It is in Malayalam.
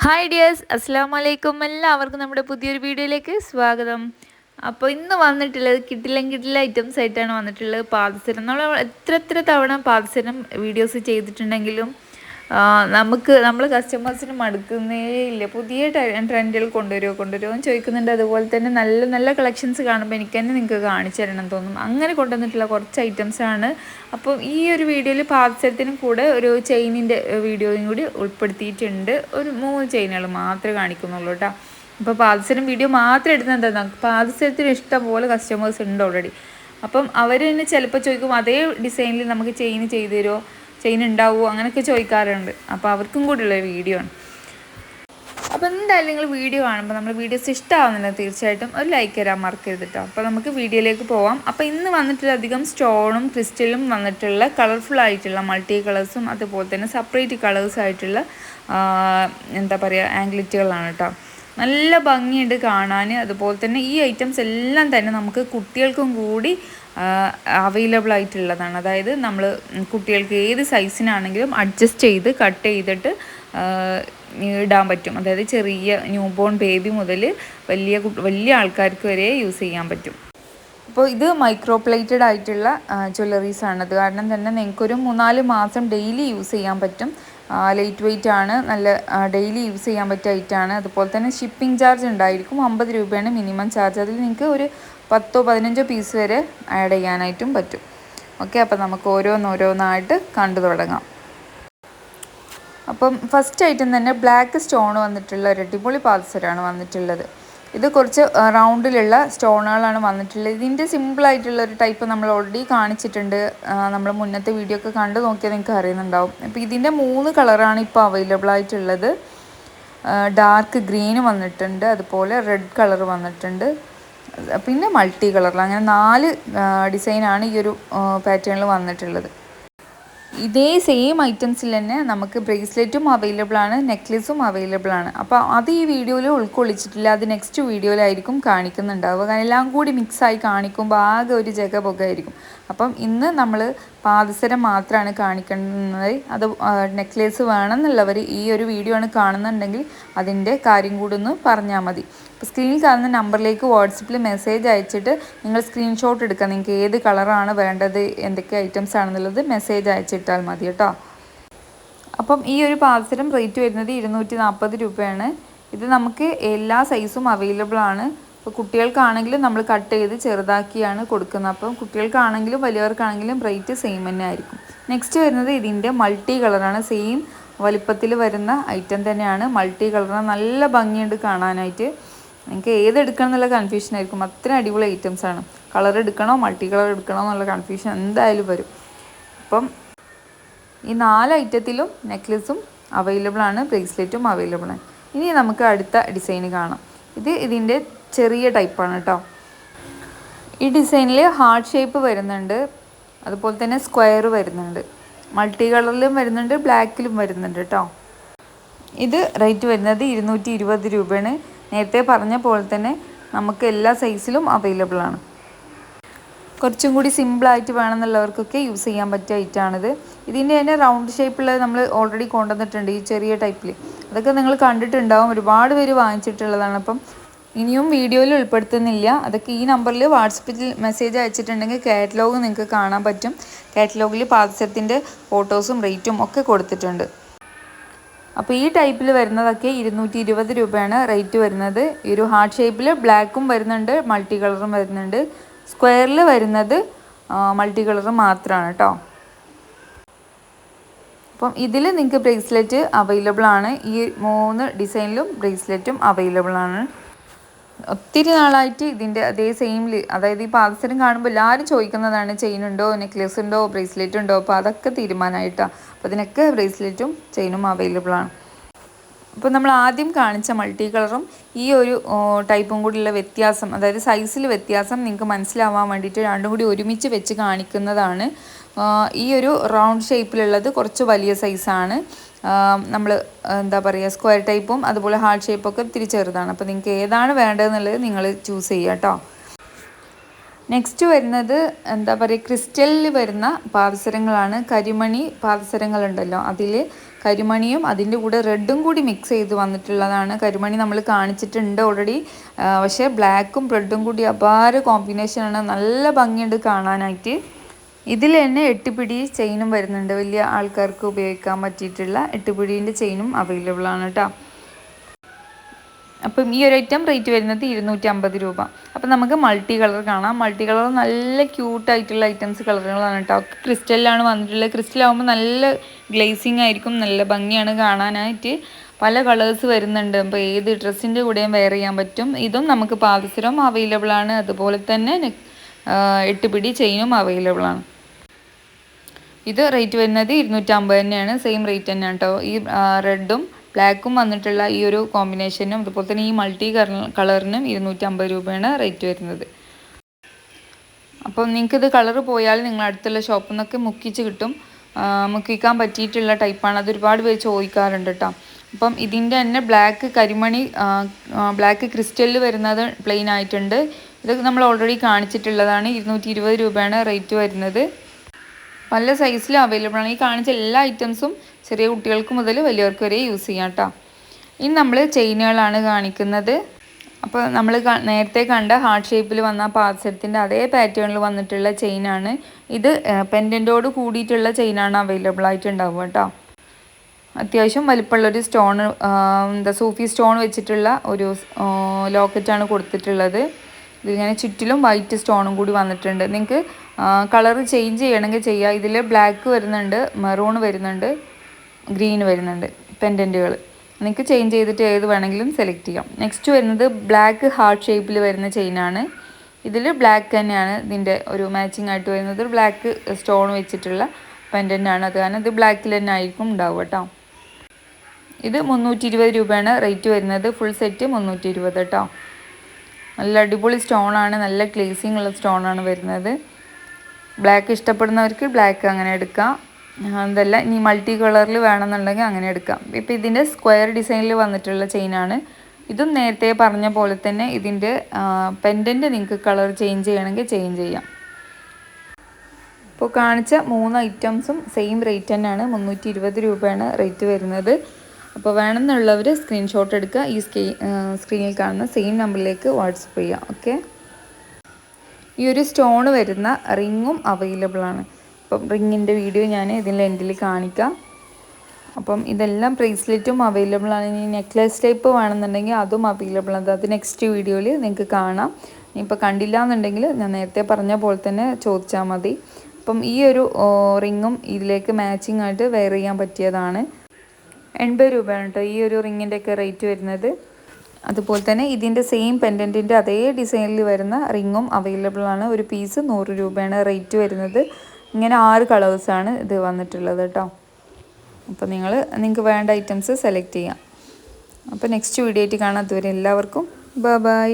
ഹായ് ഡിയേഴ്സ്, അസ്സാം വലൈക്കും. എല്ലാവർക്കും നമ്മുടെ പുതിയൊരു വീഡിയോയിലേക്ക് സ്വാഗതം. അപ്പോൾ ഇന്ന് വന്നിട്ടുള്ളത് കിട്ടില്ല ഐറ്റംസ് ആയിട്ടാണ് വന്നിട്ടുള്ളത്. പാദസരം നമ്മൾ എത്ര തവണ പാദസരം വീഡിയോസ് ചെയ്തിട്ടുണ്ടെങ്കിലും നമ്മൾ കസ്റ്റമേഴ്സിന് മടുക്കുന്നേ ഇല്ല. പുതിയ ട്രെൻഡുകൾ കൊണ്ടുവരുമോ എന്ന് ചോദിക്കുന്നുണ്ട്. അതുപോലെ തന്നെ നല്ല നല്ല കളക്ഷൻസ് കാണുമ്പോൾ എനിക്ക് തന്നെ നിങ്ങൾക്ക് കാണിച്ചു തരണം തോന്നും. അങ്ങനെ കൊണ്ടുവന്നിട്ടുള്ള കുറച്ച് ഐറ്റംസാണ്. അപ്പോൾ ഈ ഒരു വീഡിയോയിൽ പാദസരത്തിനും കൂടെ ഒരു ചെയിനിൻ്റെ വീഡിയോയും കൂടി ഉൾപ്പെടുത്തിയിട്ടുണ്ട്. ഒരു 3 ചെയിനുകൾ മാത്രമേ കാണിക്കുന്നുള്ളൂ കേട്ടോ. അപ്പോൾ പാദസരം വീഡിയോ മാത്രം എടുക്കുന്നത് എന്താ, പാദസരത്തിന് ഇഷ്ടം പോലെ കസ്റ്റമേഴ്സ് ഉണ്ട് ഓൾറെഡി. അപ്പം അവർ തന്നെ ചിലപ്പോൾ ചോദിക്കും അതേ ഡിസൈനിൽ നമുക്ക് ചെയിൻ ചെയ്ത് തരുമോ, ചെയിൻ ഉണ്ടാവുമോ, അങ്ങനെയൊക്കെ ചോദിക്കാറുണ്ട്. അപ്പോൾ അവർക്കും കൂടിയുള്ള വീഡിയോ ആണ്. അപ്പോൾ എന്തായാലും നിങ്ങൾ വീഡിയോ കാണുമ്പോൾ നമ്മൾ വീഡിയോസ് ഇഷ്ടമാവുന്നില്ല തീർച്ചയായിട്ടും ഒരു ലൈക്ക് തരാൻ മറക്കരുത് കേട്ടോ. അപ്പോൾ നമുക്ക് വീഡിയോയിലേക്ക് പോവാം. അപ്പോൾ ഇന്ന് വന്നിട്ടുള്ള അധികം സ്റ്റോണും ക്രിസ്റ്റലും വന്നിട്ടുള്ള കളർഫുൾ ആയിട്ടുള്ള മൾട്ടി കളേഴ്സും അതുപോലെ തന്നെ സെപ്പറേറ്റ് കളേഴ്സ് ആയിട്ടുള്ള എന്താ പറയുക ആംഗ്ലിറ്റുകളാണ് കേട്ടോ. നല്ല ഭംഗിയുണ്ട് കാണാൻ. അതുപോലെ തന്നെ ഈ ഐറ്റംസ് എല്ലാം തന്നെ നമുക്ക് കുട്ടികൾക്കും കൂടി അവൈലബിൾ ആയിട്ടുള്ളതാണ്. അതായത് നമ്മൾ കുട്ടികൾക്ക് ഏത് സൈസിനാണെങ്കിലും അഡ്ജസ്റ്റ് ചെയ്ത് കട്ട് ചെയ്തിട്ട് ഇടാൻ പറ്റും. അതായത് ചെറിയ ന്യൂ ബോൺ ബേബി മുതൽ വലിയ ആൾക്കാർക്ക് വരെ യൂസ് ചെയ്യാൻ പറ്റും. അപ്പോൾ ഇത് മൈക്രോ പ്ലേറ്റഡ് ആയിട്ടുള്ള ജ്വല്ലറീസാണ്. അത് കാരണം തന്നെ നിങ്ങൾക്കൊരു 3-4 മാസം ഡെയിലി യൂസ് ചെയ്യാൻ പറ്റും. ലൈറ്റ് വെയ്റ്റ് ആണ്, നല്ല ഡെയിലി യൂസ് ചെയ്യാൻ പറ്റിയ ഐറ്റമാണ്. അതുപോലെ തന്നെ ഷിപ്പിംഗ് ചാർജ് ഉണ്ടായിരിക്കും. 50 രൂപയാണ് മിനിമം ചാർജ്. അതിൽ നിങ്ങൾക്ക് ഒരു 10-15 പീസ് വരെ ആഡ് ചെയ്യാനായിട്ടും പറ്റും. ഓക്കെ, അപ്പോൾ നമുക്ക് ഓരോന്നായിട്ട് കണ്ടു തുടങ്ങാം. അപ്പം ഫസ്റ്റ് ഐറ്റം തന്നെ ബ്ലാക്ക് സ്റ്റോൺ വന്നിട്ടുള്ള ഒരു അടിപൊളി പാദസരമാണ് വന്നിട്ടുള്ളത്. ഇത് കുറച്ച് റൗണ്ടിലുള്ള സ്റ്റോണുകളാണ് വന്നിട്ടുള്ളത്. ഇതിൻ്റെ സിമ്പിളായിട്ടുള്ള ഒരു ടൈപ്പ് നമ്മൾ ഓൾറെഡി കാണിച്ചിട്ടുണ്ട്. നമ്മൾ മുന്നത്തെ വീഡിയോ ഒക്കെ കണ്ടു നോക്കിയാൽ നിങ്ങൾക്ക് അറിയുന്നുണ്ടാവും. അപ്പോൾ ഇതിൻ്റെ 3 കളറാണ് ഇപ്പോൾ അവൈലബിൾ ആയിട്ടുള്ളത്. ഡാർക്ക് ഗ്രീന് വന്നിട്ടുണ്ട്, അതുപോലെ റെഡ് കളർ വന്നിട്ടുണ്ട്, പിന്നെ മൾട്ടി കളറിൽ, അങ്ങനെ 4 ഡിസൈനാണ് ഈ ഒരു പാറ്റേണിൽ വന്നിട്ടുള്ളത്. ഇതേ സെയിം ഐറ്റംസിൽ തന്നെ നമുക്ക് ബ്രേസ്ലെറ്റും അവൈലബിൾ ആണ്, നെക്ലേസും അവൈലബിൾ ആണ്. അപ്പോൾ അത് ഈ വീഡിയോയിൽ ഉൾക്കൊള്ളിച്ചിട്ടില്ല, അത് നെക്സ്റ്റ് വീഡിയോയിലായിരിക്കും കാണിക്കുന്നുണ്ടാവുക. കാരണം എല്ലാം കൂടി മിക്സായി കാണിക്കുമ്പോൾ ആകെ ഒരു ജഗബൊഗായിരിക്കും. അപ്പം ഇന്ന് നമ്മൾ പാദസരം മാത്രമാണ് കാണിക്കുന്നത്. അത് നെക്ലേസ് വേണമെന്നുള്ളവർ ഈ ഒരു വീഡിയോ ആണ് കാണുന്നുണ്ടെങ്കിൽ അതിൻ്റെ കാര്യം കൂടി ഒന്ന് പറഞ്ഞാൽ മതി. അപ്പോൾ സ്ക്രീനിൽ കാണുന്ന നമ്പറിലേക്ക് വാട്സപ്പിൽ മെസ്സേജ് അയച്ചിട്ട് നിങ്ങൾ സ്ക്രീൻഷോട്ട് എടുക്കുക. നിങ്ങൾക്ക് ഏത് കളറാണ് വേണ്ടത്, എന്തൊക്കെ ഐറ്റംസ് ആണെന്നുള്ളത് മെസ്സേജ് അയച്ചിട്ടാൽ മതി കേട്ടോ. അപ്പം ഈ ഒരു പാദസരം റേറ്റ് വരുന്നത് 240 രൂപയാണ്. ഇത് നമുക്ക് എല്ലാ സൈസും അവൈലബിൾ ആണ്. അപ്പോൾ കുട്ടികൾക്കാണെങ്കിലും നമ്മൾ കട്ട് ചെയ്ത് ചെറുതാക്കിയാണ് കൊടുക്കുന്നത്. അപ്പം കുട്ടികൾക്കാണെങ്കിലും വലിയവർക്കാണെങ്കിലും റേറ്റ് സെയിം തന്നെ ആയിരിക്കും. നെക്സ്റ്റ് വരുന്നത് ഇതിൻ്റെ മൾട്ടി കളറാണ്. സെയിം വലിപ്പത്തിൽ വരുന്ന ഐറ്റം തന്നെയാണ്. മൾട്ടി കളറാണ്, നല്ല ഭംഗിയുണ്ട് കാണാനായിട്ട്. നിങ്ങൾക്ക് ഏതെടുക്കണം എന്നുള്ള കൺഫ്യൂഷൻ ആയിരിക്കും. അത്ര അടിപൊളി ഐറ്റംസാണ്. കളർ എടുക്കണോ മൾട്ടി കളർ എടുക്കണോ എന്നുള്ള കൺഫ്യൂഷൻ എന്തായാലും വരും. അപ്പം ഈ 4 ഐറ്റത്തിലും നെക്ലസും അവൈലബിൾ ആണ്, ബ്രേസ്ലെറ്റും അവൈലബിൾ ആണ്. ഇനി നമുക്ക് അടുത്ത ഡിസൈൻ കാണാം. ഇതിൻ്റെ ചെറിയ ടൈപ്പാണ് കേട്ടോ. ഈ ഡിസൈനിൽ ഹാർട്ട് ഷേപ്പ് വരുന്നുണ്ട്, അതുപോലെ തന്നെ സ്ക്വയർ വരുന്നുണ്ട്, മൾട്ടി കളറിലും വരുന്നുണ്ട്, ബ്ലാക്കിലും വരുന്നുണ്ട് കേട്ടോ. ഇത് റേറ്റ് വരുന്നത് 220 രൂപയാണ്. നേരത്തെ പറഞ്ഞ പോലെ തന്നെ നമുക്ക് എല്ലാ സൈസിലും അവൈലബിൾ ആണ്. കുറച്ചും കൂടി സിമ്പിളായിട്ട് വേണമെന്നുള്ളവർക്കൊക്കെ യൂസ് ചെയ്യാൻ പറ്റിയ ഐറ്റമാണിത്. ഇതിൻ്റെ തന്നെ റൗണ്ട് ഷേപ്പുള്ളത് നമ്മൾ ഓൾറെഡി കൊണ്ടുവന്നിട്ടുണ്ട്, ഈ ചെറിയ ടൈപ്പിൽ. അതൊക്കെ നിങ്ങൾ കണ്ടിട്ടുണ്ടാവും, ഒരുപാട് പേര് വാങ്ങിച്ചിട്ടുള്ളതാണ്. അപ്പം ഇനിയും വീഡിയോയിൽ ഉൾപ്പെടുത്തുന്നില്ല. അതൊക്കെ ഈ നമ്പറിൽ വാട്സപ്പിൽ മെസ്സേജ് അയച്ചിട്ടുണ്ടെങ്കിൽ കാറ്റലോഗ് നിങ്ങൾക്ക് കാണാൻ പറ്റും. കാറ്റലോഗിൽ പാദസരത്തിൻ്റെ ഫോട്ടോസും റേറ്റും ഒക്കെ കൊടുത്തിട്ടുണ്ട്. അപ്പോൾ ഈ ടൈപ്പിൽ വരുന്നതൊക്കെ 220 രൂപയാണ് റേറ്റ് വരുന്നത്. ഈ ഒരു ഹാർട്ട് ഷേപ്പിൽ ബ്ലാക്കും വരുന്നുണ്ട്, മൾട്ടി കളറും വരുന്നുണ്ട്. സ്ക്വയറിൽ വരുന്നത് മൾട്ടി കളർ മാത്രമാണ് കേട്ടോ. അപ്പം ഇതിൽ നിങ്ങൾക്ക് ബ്രേസ്ലെറ്റ് അവൈലബിൾ ആണ്. ഈ 3 ഡിസൈനിലും ബ്രേസ്ലെറ്റും അവൈലബിൾ ആണ്. ഒത്തിരി നാളായിട്ട് ഇതിൻ്റെ അതേ സെയിമിൽ, അതായത് ഈ പാദസരം കാണുമ്പോൾ എല്ലാവരും ചോദിക്കുന്നതാണ് ചെയിൻ ഉണ്ടോ, നെക്ലേസ് ഉണ്ടോ, ബ്രേസ്ലെറ്റ് ഉണ്ടോ. അപ്പോൾ അതൊക്കെ തീരുമാനമായിട്ടാണ്. അപ്പോൾ ഇതിനൊക്കെ ബ്രേസ്ലെറ്റും ചെയിനും അവൈലബിൾ ആണ്. അപ്പോൾ നമ്മൾ ആദ്യം കാണിച്ച മൾട്ടി കളറും ഈ ഒരു ടൈപ്പും കൂടിയുള്ള വ്യത്യാസം, അതായത് സൈസിൽ വ്യത്യാസം നിങ്ങൾക്ക് മനസ്സിലാവാൻ വേണ്ടിയിട്ട് രണ്ടും കൂടി ഒരുമിച്ച് വെച്ച് കാണിക്കുന്നതാണ്. ഈ ഒരു റൗണ്ട് ഷേപ്പിലുള്ളത് കുറച്ച് വലിയ സൈസാണ്. നമ്മൾ എന്താ പറയുക, സ്ക്വയർ ടൈപ്പും അതുപോലെ ഹാർട്ട് ഷേപ്പൊക്കെ ഇത്തിരി ചെറുതാണ്. അപ്പോൾ നിങ്ങൾക്ക് ഏതാണ് വേണ്ടതെന്നുള്ളത് നിങ്ങൾ ചൂസ് ചെയ്യുക കേട്ടോ. നെക്സ്റ്റ് വരുന്നത് എന്താ പറയുക, ക്രിസ്റ്റലിൽ വരുന്ന പാദസരങ്ങളാണ്. കരിമണി പാദസരങ്ങളുണ്ടല്ലോ, അതിൽ കരിമണിയും അതിൻ്റെ കൂടെ റെഡും കൂടി മിക്സ് ചെയ്ത് വന്നിട്ടുള്ളതാണ്. കരിമണി നമ്മൾ കാണിച്ചിട്ടുണ്ട് ഓൾറെഡി, പക്ഷേ ബ്ലാക്കും റെഡും കൂടി അപാര കോമ്പിനേഷനാണ്. നല്ല ഭംഗിയുണ്ട് കാണാനായിട്ട്. ഇതിൽ തന്നെ 8 പിടി ചെയിനും വരുന്നുണ്ട്. വലിയ ആൾക്കാർക്ക് ഉപയോഗിക്കാൻ പറ്റിയിട്ടുള്ള 8 പിടീൻ്റെ ചെയിനും അവൈലബിൾ ആണ് കേട്ടോ. അപ്പം ഈ ഒരു ഐറ്റം റേറ്റ് വരുന്നത് 250 രൂപ. അപ്പം നമുക്ക് മൾട്ടി കളർ കാണാം. മൾട്ടി കളർ നല്ല ക്യൂട്ടായിട്ടുള്ള ഐറ്റംസ് കളറുകളാണ് കേട്ടോ. ക്രിസ്റ്റലിലാണ് വന്നിട്ടുള്ളത്. ക്രിസ്റ്റലാകുമ്പോൾ നല്ല ഗ്ലേസിങ് ആയിരിക്കും, നല്ല ഭംഗിയാണ് കാണാനായിട്ട്. പല കളേഴ്സ് വരുന്നുണ്ട്. അപ്പോൾ ഏത് ഡ്രസ്സിൻ്റെ കൂടെയും വെയർ ചെയ്യാൻ പറ്റും. ഇതും നമുക്ക് പാദസരം അവൈലബിൾ ആണ്. അതുപോലെ തന്നെ 8 പിടി ചെയിനും അവൈലബിൾ ആണ്. ഇത് റേറ്റ് വരുന്നത് 250 തന്നെയാണ്. സെയിം റേറ്റ് തന്നെയാണ് കേട്ടോ. ഈ റെഡും ബ്ലാക്കും വന്നിട്ടുള്ള ഈ ഒരു കോമ്പിനേഷനും അതുപോലെ തന്നെ ഈ മൾട്ടി കളറിനും 250 രൂപയാണ് റേറ്റ് വരുന്നത്. അപ്പം നിങ്ങൾക്കിത് കളർ പോയാൽ നിങ്ങൾ അടുത്തുള്ള ഷോപ്പിൽ നിന്നൊക്കെ മുക്കിച്ച് കിട്ടും. മുക്കിക്കാൻ പറ്റിയിട്ടുള്ള ടൈപ്പാണ്. അത് ഒരുപാട് പേര് ചോദിക്കാറുണ്ട് കേട്ടോ. അപ്പം ഇതിൻ്റെ തന്നെ ബ്ലാക്ക് കരിമണി ബ്ലാക്ക് ക്രിസ്റ്റലിൽ വരുന്നത് പ്ലെയിൻ ആയിട്ടുണ്ട്. ഇതൊക്കെ നമ്മൾ ഓൾറെഡി കാണിച്ചിട്ടുള്ളതാണ്. 220 രൂപയാണ് റേറ്റ് വരുന്നത്. പല സൈസിലും അവൈലബിൾ ആണ്. ഈ കാണിച്ച എല്ലാ ഐറ്റംസും ചെറിയ കുട്ടികൾക്ക് മുതൽ വലിയവർക്ക് വരെ യൂസ് ചെയ്യാം കേട്ടോ. ഇനി നമ്മൾ ചെയിനുകളാണ് കാണിക്കുന്നത്. അപ്പോൾ നമ്മൾ നേരത്തെ കണ്ട ഹാർട്ട് ഷേപ്പിൽ വന്ന പാദസരത്തിൻ്റെ അതേ പാറ്റേണിൽ വന്നിട്ടുള്ള ചെയിനാണ് ഇത്. പെൻഡൻറ്റോട് കൂടിയിട്ടുള്ള ചെയിനാണ് അവൈലബിൾ ആയിട്ടുണ്ടാവുക കേട്ടോ. അത്യാവശ്യം വലിപ്പമുള്ളൊരു സ്റ്റോൺ, സൂഫി സ്റ്റോൺ വെച്ചിട്ടുള്ള ഒരു ലോക്കറ്റാണ് കൊടുത്തിട്ടുള്ളത്. ഇതിങ്ങനെ ചുറ്റിലും വൈറ്റ് സ്റ്റോണും കൂടി വന്നിട്ടുണ്ട്. നിങ്ങൾക്ക് കളർ ചേഞ്ച് ചെയ്യണമെങ്കിൽ ചെയ്യാം. ഇതിൽ ബ്ലാക്ക് വരുന്നുണ്ട്, മെറൂൺ വരുന്നുണ്ട്, ഗ്രീൻ വരുന്നുണ്ട് പെൻഡൻറ്റുകൾ. നിങ്ങൾക്ക് ചേഞ്ച് ചെയ്തിട്ട് ഏത് വേണമെങ്കിലും സെലക്ട് ചെയ്യാം. നെക്സ്റ്റ് വരുന്നത് ബ്ലാക്ക് ഹാർട്ട് ഷേപ്പിൽ വരുന്ന ചെയിനാണ്. ഇതിൽ ബ്ലാക്ക് തന്നെയാണ് ഇതിൻ്റെ ഒരു മാച്ചിങ് ആയിട്ട് വരുന്നത്. ഒരു ബ്ലാക്ക് സ്റ്റോൺ വെച്ചിട്ടുള്ള പെൻഡൻ്റാണ്. അത് കാരണം ഇത് ബ്ലാക്കിൽ തന്നെ ആയിരിക്കും ഉണ്ടാവുക കേട്ടോ. ഇത് 320 രൂപയാണ് റേറ്റ് വരുന്നത്. ഫുൾ സെറ്റ് 320 കേട്ടോ. നല്ല അടിപൊളി സ്റ്റോണാണ്, നല്ല ഗ്ലേസിങ് ഉള്ള സ്റ്റോണാണ് വരുന്നത്. ബ്ലാക്ക് ഇഷ്ടപ്പെടുന്നവർക്ക് ബ്ലാക്ക് അങ്ങനെ എടുക്കാം. അതല്ല ഇനി മൾട്ടി കളറിൽ വേണമെന്നുണ്ടെങ്കിൽ അങ്ങനെ എടുക്കാം. ഇപ്പോൾ ഇതിൻ്റെ സ്ക്വയർ ഡിസൈനിൽ വന്നിട്ടുള്ള ചെയിനാണ്. ഇതും നേരത്തെ പറഞ്ഞ പോലെ തന്നെ ഇതിൻ്റെ പെൻഡൻറ്റ് നിങ്ങൾക്ക് കളർ ചേഞ്ച് ചെയ്യണമെങ്കിൽ ചേഞ്ച് ചെയ്യാം. ഇപ്പോൾ കാണിച്ച 3 ഐറ്റംസും സെയിം റേറ്റ് തന്നെയാണ്. 320 രൂപയാണ് റേറ്റ് വരുന്നത്. അപ്പോൾ വേണമെന്നുള്ളവർ സ്ക്രീൻഷോട്ട് എടുക്കുക. ഈ സ്ക്രീനിൽ കാണുന്ന സെയിം നമ്പറിലേക്ക് വാട്സപ്പ് ചെയ്യുക. ഓക്കെ. ഈ ഒരു സ്റ്റോൺ വരുന്ന റിങ്ങും അവൈലബിൾ ആണ്. അപ്പം റിങ്ങിൻ്റെ വീഡിയോ ഞാൻ ഇതിൻ്റെ എൻഡിൽ കാണിക്കാം. അപ്പം ഇതെല്ലാം ബ്രേസ്ലെറ്റും അവൈലബിൾ ആണ്. ഇനി നെക്ലേസ് ടൈപ്പ് വേണമെന്നുണ്ടെങ്കിൽ അതും അവൈലബിൾ ആണ്. അത് നെക്സ്റ്റ് വീഡിയോയിൽ നിങ്ങൾക്ക് കാണാം. ഇപ്പോൾ കണ്ടില്ല എന്നുണ്ടെങ്കിൽ ഞാൻ നേരത്തെ പറഞ്ഞ പോലെ തന്നെ ചോദിച്ചാൽ മതി. അപ്പം ഈ ഒരു റിങ്ങും ഇതിലേക്ക് മാച്ചിങ് ആയിട്ട് വെയർ ചെയ്യാൻ പറ്റിയതാണ്. 80 രൂപയാണ് കേട്ടോ ഈ ഒരു റിങ്ങിൻ്റെയൊക്കെ റേറ്റ് വരുന്നത്. അതുപോലെ തന്നെ ഇതിൻ്റെ സെയിം പെൻഡൻറ്റിൻ്റെ അതേ ഡിസൈനിൽ വരുന്ന റിങ്ങും അവൈലബിൾ ആണ്. ഒരു പീസ് 100 രൂപയാണ് റേറ്റ് വരുന്നത്. ഇങ്ങനെ 6 കളേഴ്സാണ് ഇത് വന്നിട്ടുള്ളത് കേട്ടോ. അപ്പോൾ നിങ്ങൾക്ക് വേണ്ട ഐറ്റംസ് സെലക്ട് ചെയ്യാം. അപ്പോൾ നെക്സ്റ്റ് വീഡിയോ ആയിട്ട് കാണാം. അതുവരെ എല്ലാവർക്കും ബൈ.